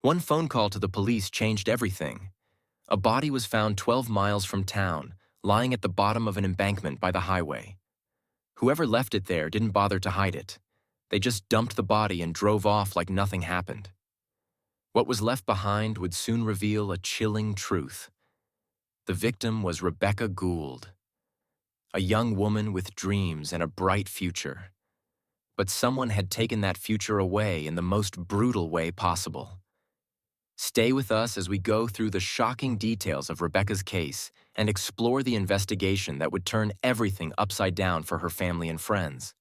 One phone call to the police changed everything. A body was found 12 miles from town, lying at the bottom of an embankment by the highway. Whoever left it there didn't bother to hide it. They just dumped the body and drove off like nothing happened. What was left behind would soon reveal a chilling truth. The victim was Rebecca Gould, a young woman with dreams and a bright future. But someone had taken that future away in the most brutal way possible. Stay with us as we go through the shocking details of Rebecca's case and explore the investigation that would turn everything upside down for her family and friends.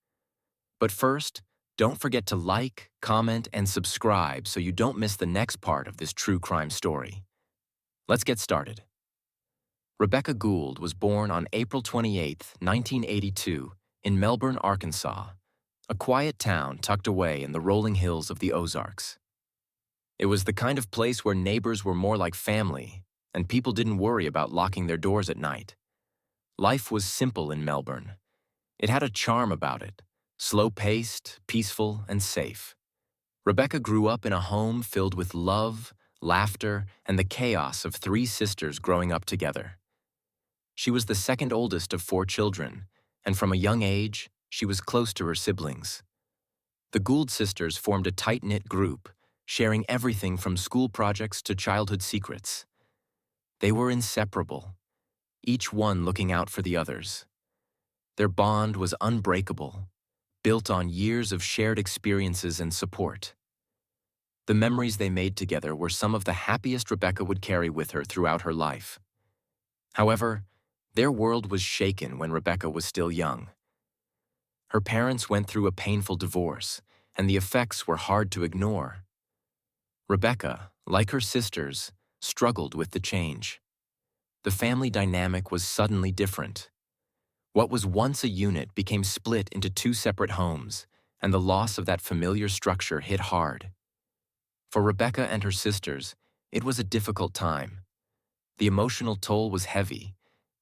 But first, don't forget to like, comment, and subscribe so you don't miss the next part of this true crime story. Let's get started. Rebecca Gould was born on April 28, 1982, in Melbourne, Arkansas, a quiet town tucked away in the rolling hills of the Ozarks. It was the kind of place where neighbors were more like family, and people didn't worry about locking their doors at night. Life was simple in Melbourne. It had a charm about it, slow-paced, peaceful, and safe. Rebecca grew up in a home filled with love, laughter, and the chaos of three sisters growing up together. She was the second oldest of four children, and from a young age, she was close to her siblings. The Gould sisters formed a tight-knit group, sharing everything from school projects to childhood secrets. They were inseparable, each one looking out for the others. Their bond was unbreakable, built on years of shared experiences and support. The memories they made together were some of the happiest Rebecca would carry with her throughout her life. However, their world was shaken when Rebecca was still young. Her parents went through a painful divorce, and the effects were hard to ignore. Rebecca, like her sisters, struggled with the change. The family dynamic was suddenly different. What was once a unit became split into two separate homes, and the loss of that familiar structure hit hard. For Rebecca and her sisters, it was a difficult time. The emotional toll was heavy,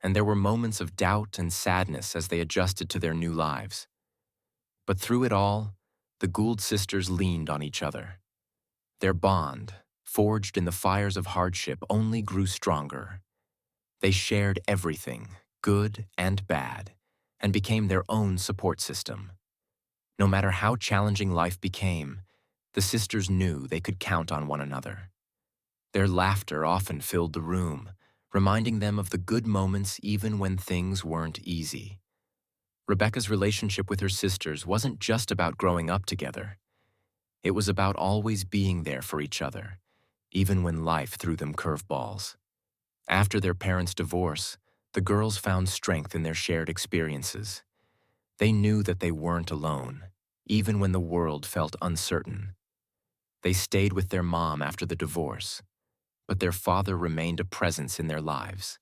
and there were moments of doubt and sadness as they adjusted to their new lives. But through it all, the Gould sisters leaned on each other. Their bond, forged in the fires of hardship, only grew stronger. They shared everything, good and bad, and became their own support system. No matter how challenging life became, the sisters knew they could count on one another. Their laughter often filled the room, reminding them of the good moments even when things weren't easy. Rebecca's relationship with her sisters wasn't just about growing up together. It was about always being there for each other, even when life threw them curveballs. After their parents' divorce, the girls found strength in their shared experiences. They knew that they weren't alone, even when the world felt uncertain. They stayed with their mom after the divorce, but their father remained a presence in their lives.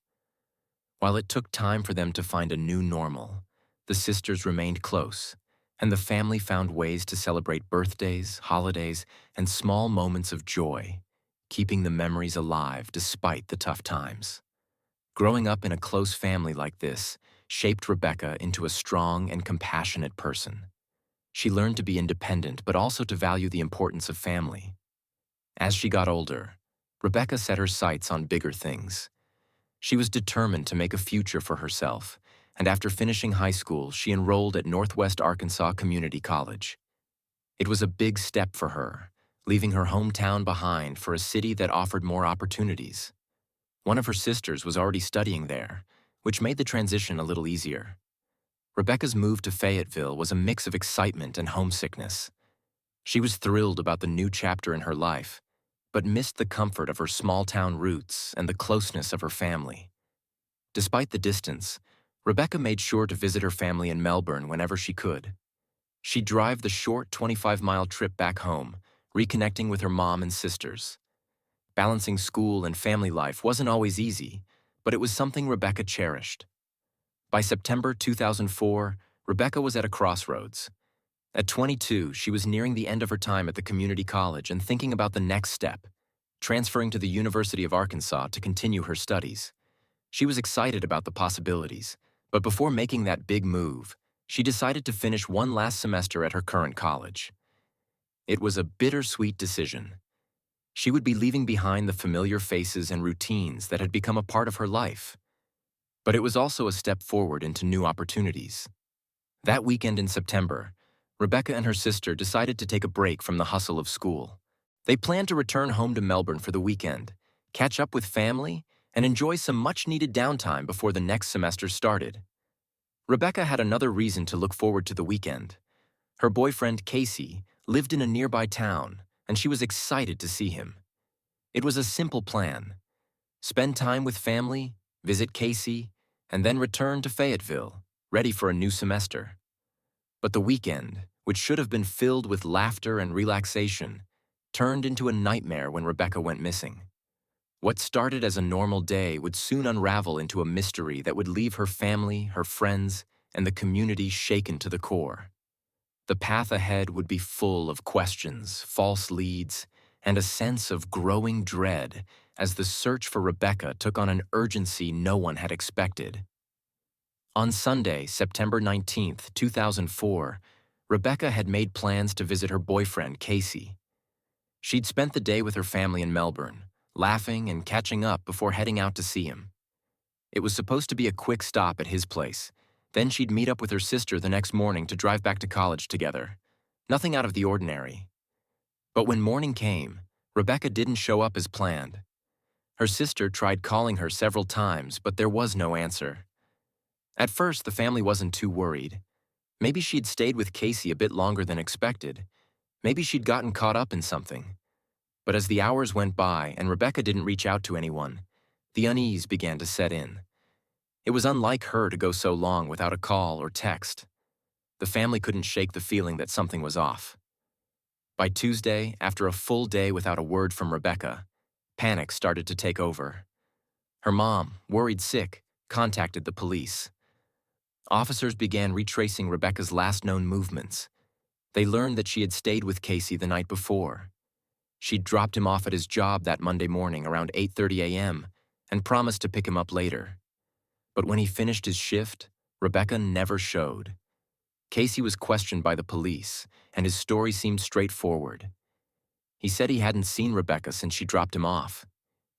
While it took time for them to find a new normal, the sisters remained close, and the family found ways to celebrate birthdays, holidays, and small moments of joy, keeping the memories alive despite the tough times. Growing up in a close family like this shaped Rebecca into a strong and compassionate person. She learned to be independent, but also to value the importance of family. As she got older, Rebecca set her sights on bigger things. She was determined to make a future for herself, and after finishing high school, she enrolled at Northwest Arkansas Community College. It was a big step for her, leaving her hometown behind for a city that offered more opportunities. One of her sisters was already studying there, which made the transition a little easier. Rebecca's move to Fayetteville was a mix of excitement and homesickness. She was thrilled about the new chapter in her life, but missed the comfort of her small-town roots and the closeness of her family. Despite the distance, Rebecca made sure to visit her family in Melbourne whenever she could. She'd drive the short 25-mile trip back home, reconnecting with her mom and sisters. Balancing school and family life wasn't always easy, but it was something Rebecca cherished. By September 2004, Rebecca was at a crossroads. At 22, she was nearing the end of her time at the community college and thinking about the next step, transferring to the University of Arkansas to continue her studies. She was excited about the possibilities, but before making that big move, she decided to finish one last semester at her current college. It was a bittersweet decision. She would be leaving behind the familiar faces and routines that had become a part of her life. But it was also a step forward into new opportunities. That weekend in September, Rebecca and her sister decided to take a break from the hustle of school. They planned to return home to Melbourne for the weekend, catch up with family, and enjoy some much-needed downtime before the next semester started. Rebecca had another reason to look forward to the weekend. Her boyfriend, Casey, lived in a nearby town, and she was excited to see him. It was a simple plan. Spend time with family, visit Casey, and then return to Fayetteville, ready for a new semester. But the weekend, which should have been filled with laughter and relaxation, turned into a nightmare when Rebecca went missing. What started as a normal day would soon unravel into a mystery that would leave her family, her friends, and the community shaken to the core. The path ahead would be full of questions, false leads, and a sense of growing dread as the search for Rebecca took on an urgency no one had expected. On Sunday, September 19th, 2004, Rebecca had made plans to visit her boyfriend, Casey. She'd spent the day with her family in Melbourne, laughing and catching up before heading out to see him. It was supposed to be a quick stop at his place. Then she'd meet up with her sister the next morning to drive back to college together. Nothing out of the ordinary. But when morning came, Rebecca didn't show up as planned. Her sister tried calling her several times, but there was no answer. At first, the family wasn't too worried. Maybe she'd stayed with Casey a bit longer than expected. Maybe she'd gotten caught up in something. But as the hours went by and Rebecca didn't reach out to anyone, the unease began to set in. It was unlike her to go so long without a call or text. The family couldn't shake the feeling that something was off. By Tuesday, after a full day without a word from Rebecca, panic started to take over. Her mom, worried sick, contacted the police. Officers began retracing Rebecca's last known movements. They learned that she had stayed with Casey the night before. She'd dropped him off at his job that Monday morning around 8:30 a.m. and promised to pick him up later. But when he finished his shift, Rebecca never showed. Casey was questioned by the police, and his story seemed straightforward. He said he hadn't seen Rebecca since she dropped him off.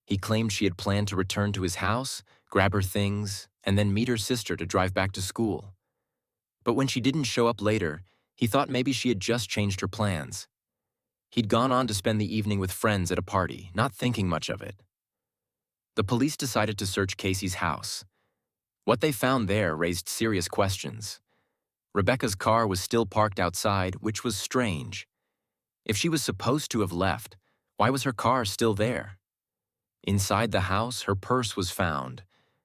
He claimed she had planned to return to his house, grab her things, and then meet her sister to drive back to school. But when she didn't show up later, he thought maybe she had just changed her plans. He'd gone on to spend the evening with friends at a party, not thinking much of it. The police decided to search Casey's house. What they found there raised serious questions. Rebecca's car was still parked outside, which was strange. If she was supposed to have left, why was her car still there? Inside the house, her purse was found,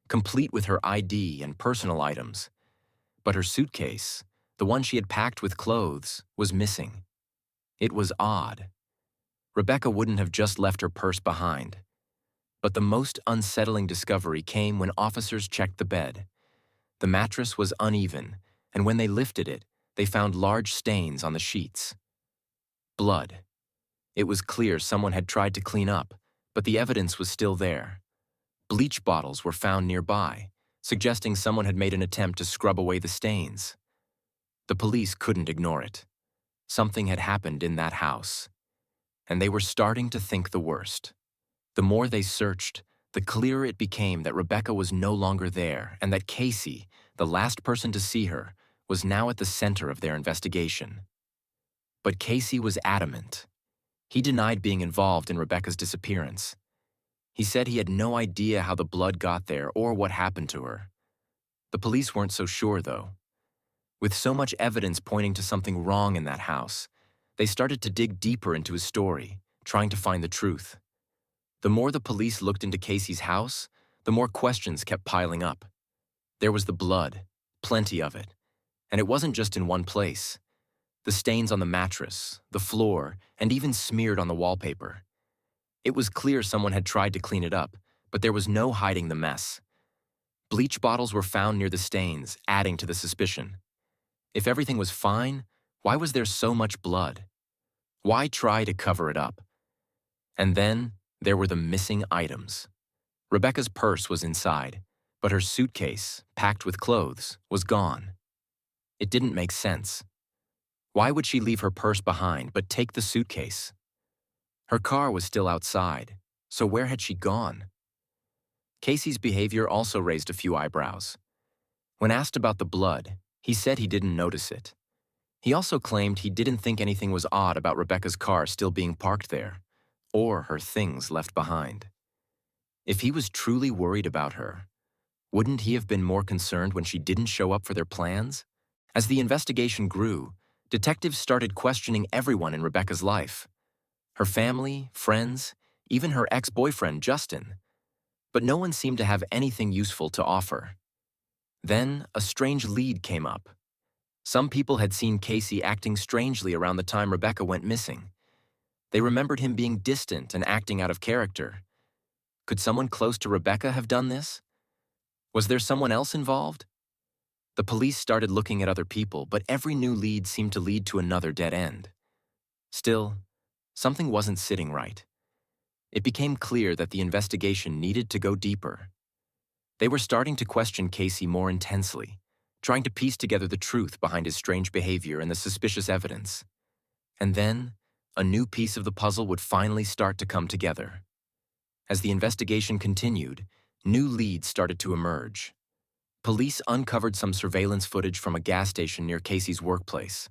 complete with her ID and personal items. But her suitcase, the one she had packed with clothes, was missing. It was odd. Rebecca wouldn't have just left her purse behind. But the most unsettling discovery came when officers checked the bed. The mattress was uneven, and when they lifted it, they found large stains on the sheets. Blood. It was clear someone had tried to clean up, but the evidence was still there. Bleach bottles were found nearby, suggesting someone had made an attempt to scrub away the stains. The police couldn't ignore it. Something had happened in that house, and they were starting to think the worst. The more they searched, the clearer it became that Rebecca was no longer there and that Casey, the last person to see her, was now at the center of their investigation. But Casey was adamant. He denied being involved in Rebecca's disappearance. He said he had no idea how the blood got there or what happened to her. The police weren't so sure, though. With so much evidence pointing to something wrong in that house, they started to dig deeper into his story, trying to find the truth. The more the police looked into Casey's house, the more questions kept piling up. There was the blood, plenty of it, and it wasn't just in one place. The stains on the mattress, the floor, and even smeared on the wallpaper. It was clear someone had tried to clean it up, but there was no hiding the mess. Bleach bottles were found near the stains, adding to the suspicion. If everything was fine, why was there so much blood? Why try to cover it up? And then there were the missing items. Rebecca's purse was inside, but her suitcase, packed with clothes, was gone. It didn't make sense. Why would she leave her purse behind but take the suitcase? Her car was still outside, so where had she gone? Casey's behavior also raised a few eyebrows. When asked about the blood, he said he didn't notice it. He also claimed he didn't think anything was odd about Rebecca's car still being parked there, or her things left behind. If he was truly worried about her, wouldn't he have been more concerned when she didn't show up for their plans? As the investigation grew, detectives started questioning everyone in Rebecca's life. Her family, friends, even her ex-boyfriend, Justin. But no one seemed to have anything useful to offer. Then, a strange lead came up. Some people had seen Casey acting strangely around the time Rebecca went missing. They remembered him being distant and acting out of character. Could someone close to Rebecca have done this? Was there someone else involved? The police started looking at other people, but every new lead seemed to lead to another dead end. Still, something wasn't sitting right. It became clear that the investigation needed to go deeper. They were starting to question Casey more intensely, trying to piece together the truth behind his strange behavior and the suspicious evidence. And then, a new piece of the puzzle would finally start to come together. As the investigation continued, new leads started to emerge. Police uncovered some surveillance footage from a gas station near Casey's workplace.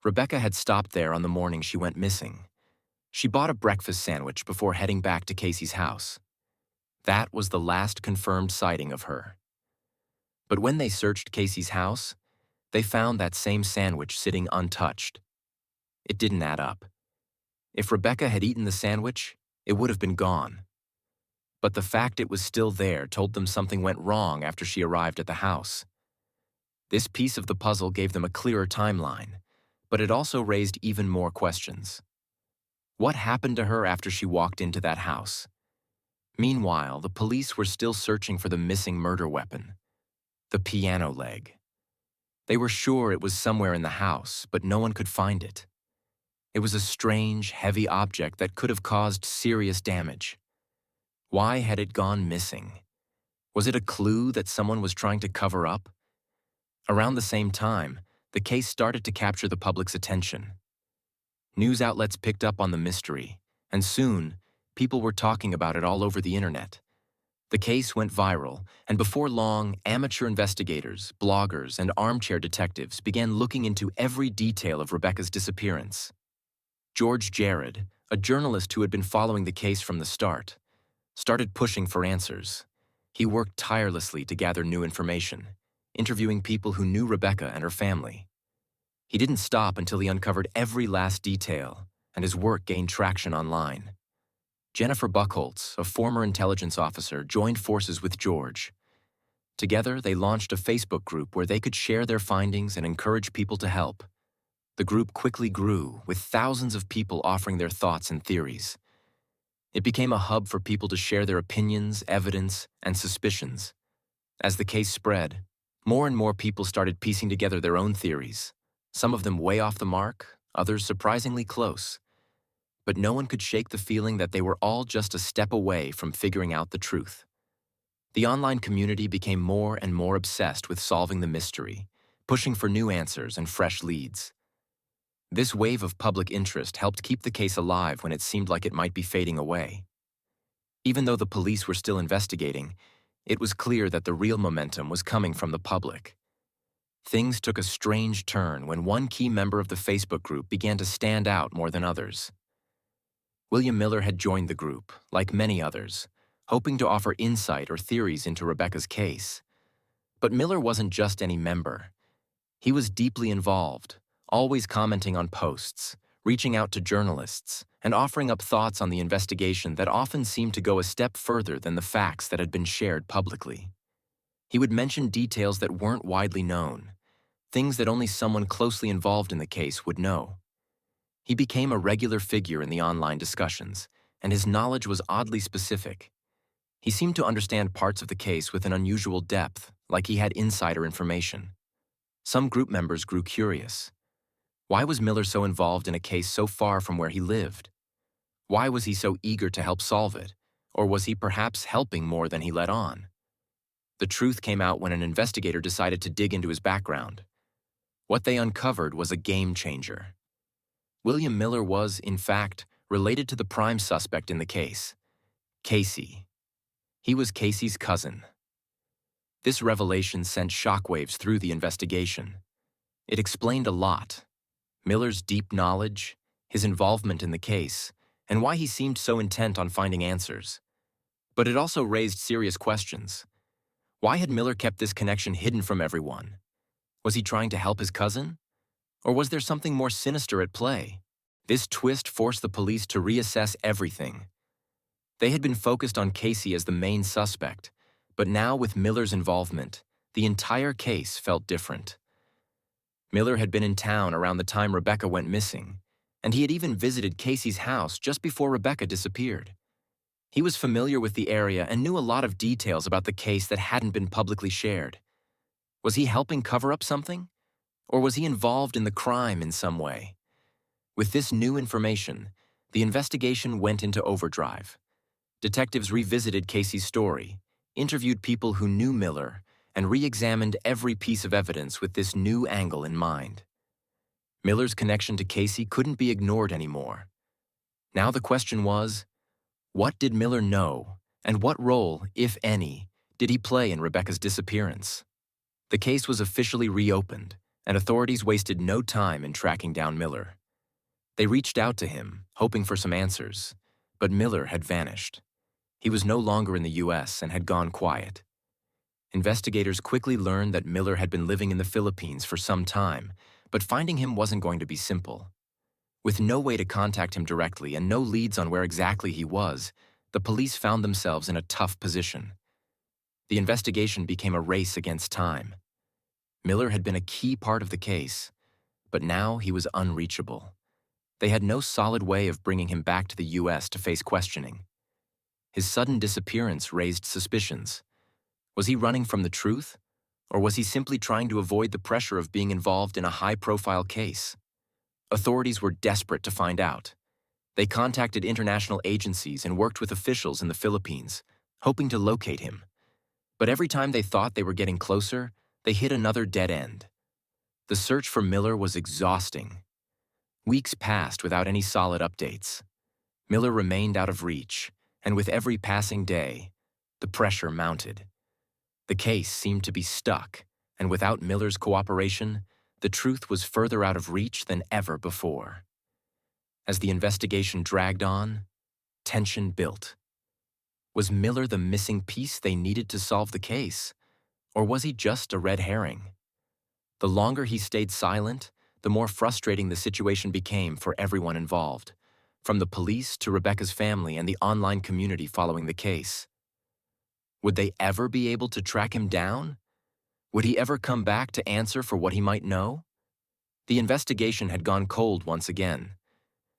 Rebecca had stopped there on the morning she went missing. She bought a breakfast sandwich before heading back to Casey's house. That was the last confirmed sighting of her. But when they searched Casey's house, they found that same sandwich sitting untouched. It didn't add up. If Rebecca had eaten the sandwich, it would have been gone. But the fact it was still there told them something went wrong after she arrived at the house. This piece of the puzzle gave them a clearer timeline, but it also raised even more questions. What happened to her after she walked into that house? Meanwhile, the police were still searching for the missing murder weapon, the piano leg. They were sure it was somewhere in the house, but no one could find it. It was a strange, heavy object that could have caused serious damage. Why had it gone missing? Was it a clue that someone was trying to cover up? Around the same time, the case started to capture the public's attention. News outlets picked up on the mystery, and soon, people were talking about it all over the internet. The case went viral, and before long, amateur investigators, bloggers, and armchair detectives began looking into every detail of Rebecca's disappearance. George Jared, a journalist who had been following the case from the start, started pushing for answers. He worked tirelessly to gather new information, interviewing people who knew Rebecca and her family. He didn't stop until he uncovered every last detail, and his work gained traction online. Jennifer Buchholz, a former intelligence officer, joined forces with George. Together, they launched a Facebook group where they could share their findings and encourage people to help. The group quickly grew, with thousands of people offering their thoughts and theories. It became a hub for people to share their opinions, evidence, and suspicions. As the case spread, more and more people started piecing together their own theories, some of them way off the mark, others surprisingly close. But no one could shake the feeling that they were all just a step away from figuring out the truth. The online community became more and more obsessed with solving the mystery, pushing for new answers and fresh leads. This wave of public interest helped keep the case alive when it seemed like it might be fading away. Even though the police were still investigating, it was clear that the real momentum was coming from the public. Things took a strange turn when one key member of the Facebook group began to stand out more than others. William Miller had joined the group, like many others, hoping to offer insight or theories into Rebecca's case. But Miller wasn't just any member. He was deeply involved, always commenting on posts, reaching out to journalists, and offering up thoughts on the investigation that often seemed to go a step further than the facts that had been shared publicly. He would mention details that weren't widely known, things that only someone closely involved in the case would know. He became a regular figure in the online discussions, and his knowledge was oddly specific. He seemed to understand parts of the case with an unusual depth, like he had insider information. Some group members grew curious. Why was Miller so involved in a case so far from where he lived? Why was he so eager to help solve it? Or was he perhaps helping more than he let on? The truth came out when an investigator decided to dig into his background. What they uncovered was a game changer. William Miller was, in fact, related to the prime suspect in the case, Casey. He was Casey's cousin. This revelation sent shockwaves through the investigation. It explained a lot: Miller's deep knowledge, his involvement in the case, and why he seemed so intent on finding answers. But it also raised serious questions. Why had Miller kept this connection hidden from everyone? Was he trying to help his cousin? Or was there something more sinister at play? This twist forced the police to reassess everything. They had been focused on Casey as the main suspect, but now with Miller's involvement, the entire case felt different. Miller had been in town around the time Rebecca went missing, and he had even visited Casey's house just before Rebecca disappeared. He was familiar with the area and knew a lot of details about the case that hadn't been publicly shared. Was he helping cover up something? Or was he involved in the crime in some way? With this new information, the investigation went into overdrive. Detectives revisited Casey's story, interviewed people who knew Miller, and re-examined every piece of evidence with this new angle in mind. Miller's connection to Casey couldn't be ignored anymore. Now the question was, what did Miller know, and what role, if any, did he play in Rebecca's disappearance? The case was officially reopened, and authorities wasted no time in tracking down Miller. They reached out to him, hoping for some answers, but Miller had vanished. He was no longer in the U.S. and had gone quiet. Investigators quickly learned that Miller had been living in the Philippines for some time, but finding him wasn't going to be simple. With no way to contact him directly and no leads on where exactly he was, the police found themselves in a tough position. The investigation became a race against time. Miller had been a key part of the case, but now he was unreachable. They had no solid way of bringing him back to the U.S. to face questioning. His sudden disappearance raised suspicions. Was he running from the truth, or was he simply trying to avoid the pressure of being involved in a high-profile case? Authorities were desperate to find out. They contacted international agencies and worked with officials in the Philippines, hoping to locate him. But every time they thought they were getting closer, they hit another dead end. The search for Miller was exhausting. Weeks passed without any solid updates. Miller remained out of reach, and with every passing day, the pressure mounted. The case seemed to be stuck, and without Miller's cooperation, the truth was further out of reach than ever before. As the investigation dragged on, tension built. Was Miller the missing piece they needed to solve the case, or was he just a red herring? The longer he stayed silent, the more frustrating the situation became for everyone involved, from the police to Rebecca's family and the online community following the case. Would they ever be able to track him down? Would he ever come back to answer for what he might know? The investigation had gone cold once again,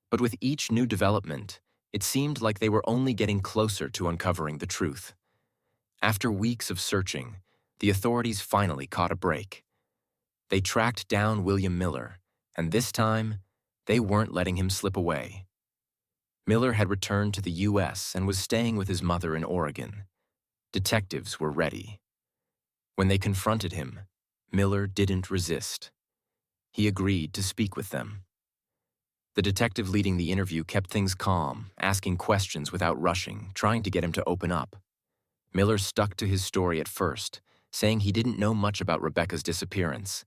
but with each new development, it seemed like they were only getting closer to uncovering the truth. After weeks of searching, the authorities finally caught a break. They tracked down William Miller, and this time, they weren't letting him slip away. Miller had returned to the U.S. and was staying with his mother in Oregon. Detectives were ready. When they confronted him, Miller didn't resist. He agreed to speak with them. The detective leading the interview kept things calm, asking questions without rushing, trying to get him to open up. Miller stuck to his story at first, saying he didn't know much about Rebecca's disappearance.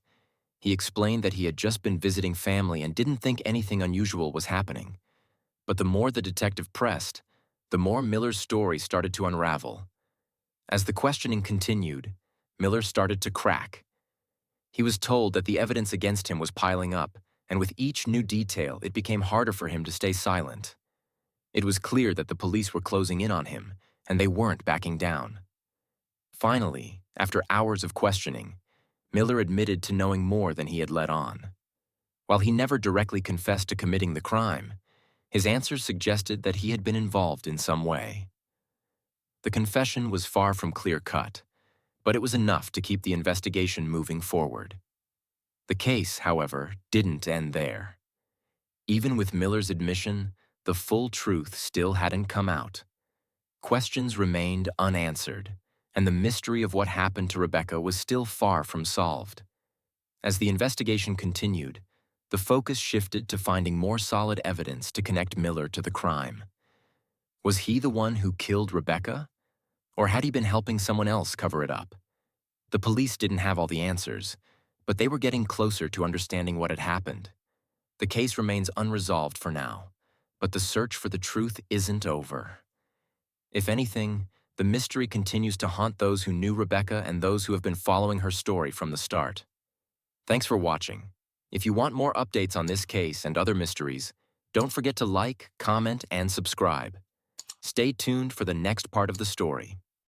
He explained that he had just been visiting family and didn't think anything unusual was happening. But the more the detective pressed, the more Miller's story started to unravel. As the questioning continued, Miller started to crack. He was told that the evidence against him was piling up, and with each new detail, it became harder for him to stay silent. It was clear that the police were closing in on him, and they weren't backing down. Finally, after hours of questioning, Miller admitted to knowing more than he had let on. While he never directly confessed to committing the crime, his answers suggested that he had been involved in some way. The confession was far from clear-cut, but it was enough to keep the investigation moving forward. The case, however, didn't end there. Even with Miller's admission, the full truth still hadn't come out. Questions remained unanswered, and the mystery of what happened to Rebecca was still far from solved. As the investigation continued, The focus shifted to finding more solid evidence to connect Miller to the crime. Was he the one who killed Rebecca? Or had he been helping someone else cover it up? The police didn't have all the answers, but they were getting closer to understanding what had happened. The case remains unresolved for now, but the search for the truth isn't over. If anything, the mystery continues to haunt those who knew Rebecca and those who have been following her story from the start. Thanks for watching. If you want more updates on this case and other mysteries, don't forget to like, comment, and subscribe. Stay tuned for the next part of the story.